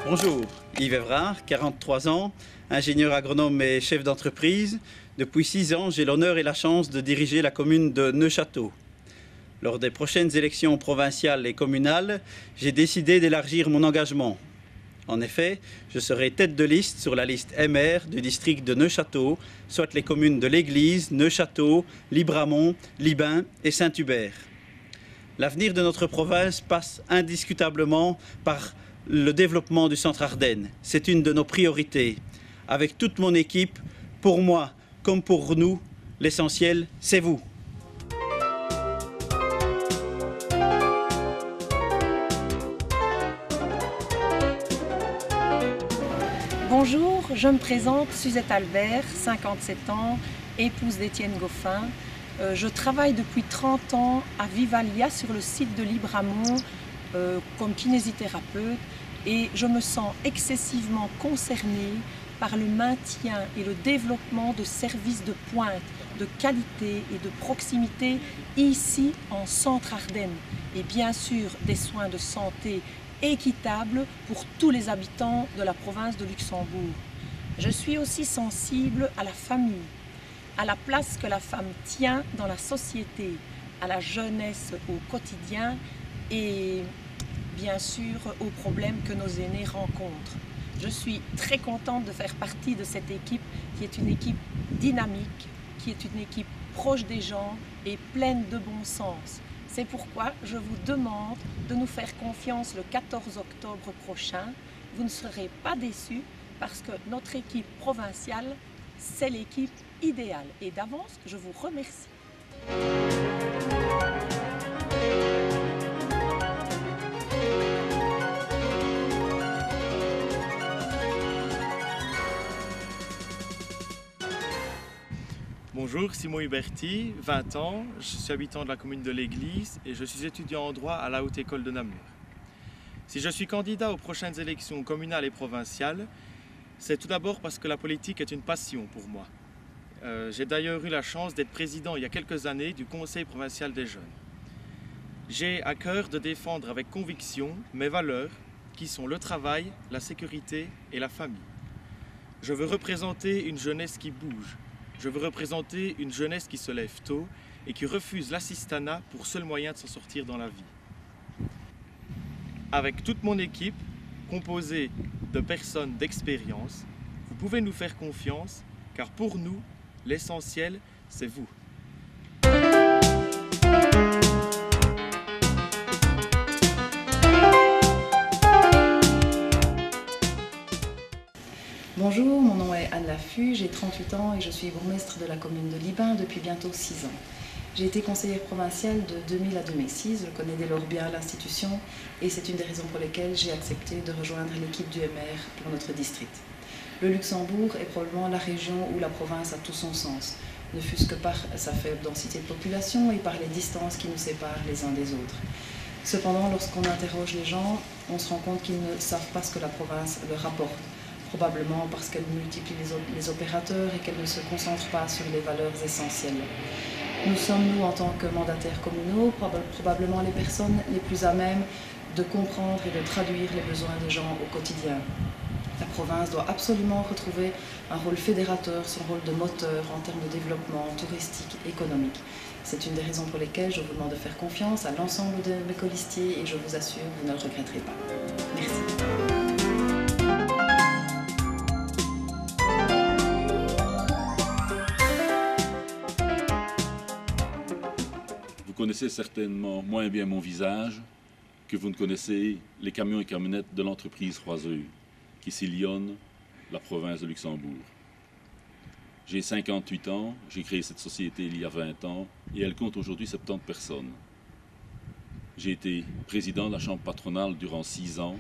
Bonjour, Yves Evrard, 43 ans, ingénieur agronome et chef d'entreprise. Depuis 6 ans, j'ai l'honneur et la chance de diriger la commune de Neufchâteau. Lors des prochaines élections provinciales et communales, j'ai décidé d'élargir mon engagement. En effet, je serai tête de liste sur la liste MR du district de Neufchâteau, soit les communes de l'Église, Neufchâteau, Libramont, Libin et Saint-Hubert. L'avenir de notre province passe indiscutablement par le développement du centre Ardennes. C'est une de nos priorités. Avec toute mon équipe, pour moi comme pour nous, l'essentiel, c'est vous. Bonjour, je me présente Suzette Albert, 57 ans, épouse d'Étienne Goffin. Je travaille depuis 30 ans à Vivalia sur le site de Libramont comme kinésithérapeute et je me sens excessivement concernée par le maintien et le développement de services de pointe, de qualité et de proximité ici en centre Ardennes et bien sûr des soins de santé équitables pour tous les habitants de la province de Luxembourg. Je suis aussi sensible à la famille, à la place que la femme tient dans la société, à la jeunesse au quotidien et bien sûr aux problèmes que nos aînés rencontrent. Je suis très contente de faire partie de cette équipe qui est une équipe dynamique, qui est une équipe proche des gens et pleine de bon sens. C'est pourquoi je vous demande de nous faire confiance le 14 octobre prochain. Vous ne serez pas déçus parce que notre équipe provinciale, c'est l'équipe idéale. Et d'avance, je vous remercie. Bonjour, Simon Huberti, 20 ans, je suis habitant de la commune de l'Église et je suis étudiant en droit à la Haute École de Namur. Si je suis candidat aux prochaines élections communales et provinciales, c'est tout d'abord parce que la politique est une passion pour moi. J'ai d'ailleurs eu la chance d'être président il y a quelques années du Conseil provincial des jeunes. J'ai à cœur de défendre avec conviction mes valeurs qui sont le travail, la sécurité et la famille. Je veux représenter une jeunesse qui bouge. Je veux représenter une jeunesse qui se lève tôt et qui refuse l'assistanat pour seul moyen de s'en sortir dans la vie. Avec toute mon équipe, composée de personnes d'expérience, vous pouvez nous faire confiance, car pour nous, l'essentiel, c'est vous. Bonjour, mon nom est Anne Laffu, j'ai 38 ans et je suis bourgmestre de la commune de Libin depuis bientôt 6 ans. J'ai été conseillère provinciale de 2000 à 2006, je connais dès lors bien l'institution et c'est une des raisons pour lesquelles j'ai accepté de rejoindre l'équipe du MR pour notre district. Le Luxembourg est probablement la région où la province a tout son sens, ne fût-ce que par sa faible densité de population et par les distances qui nous séparent les uns des autres. Cependant, lorsqu'on interroge les gens, on se rend compte qu'ils ne savent pas ce que la province leur apporte. Probablement parce qu'elle multiplie les opérateurs et qu'elle ne se concentre pas sur les valeurs essentielles. Nous sommes, nous, en tant que mandataires communaux, probablement les personnes les plus à même de comprendre et de traduire les besoins des gens au quotidien. La province doit absolument retrouver un rôle fédérateur, son rôle de moteur en termes de développement touristique, économique. C'est une des raisons pour lesquelles je vous demande de faire confiance à l'ensemble de mes colistiers et je vous assure, vous ne le regretterez pas. Merci. Vous connaissez certainement moins bien mon visage que vous ne connaissez les camions et camionnettes de l'entreprise Croiseux qui sillonnent la province de Luxembourg. J'ai 58 ans, j'ai créé cette société il y a 20 ans et elle compte aujourd'hui 70 personnes. J'ai été président de la chambre patronale durant 6 ans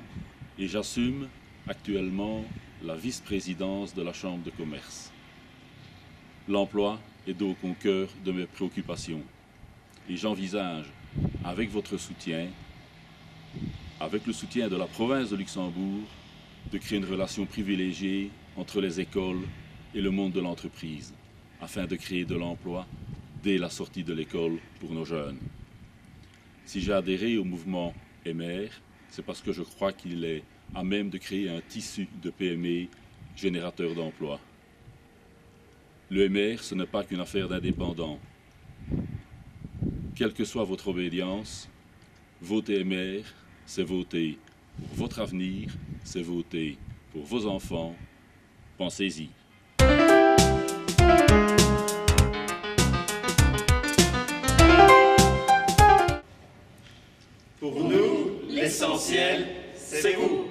et j'assume actuellement la vice-présidence de la chambre de commerce. L'emploi est donc au cœur de mes préoccupations. Et j'envisage, avec votre soutien, avec le soutien de la province de Luxembourg, de créer une relation privilégiée entre les écoles et le monde de l'entreprise, afin de créer de l'emploi dès la sortie de l'école pour nos jeunes. Si j'ai adhéré au mouvement MR, c'est parce que je crois qu'il est à même de créer un tissu de PME générateur d'emplois. Le MR, ce n'est pas qu'une affaire d'indépendants. Quelle que soit votre obédience, voter MR, c'est voter pour votre avenir, c'est voter pour vos enfants. Pensez-y. Pour nous, l'essentiel, c'est vous.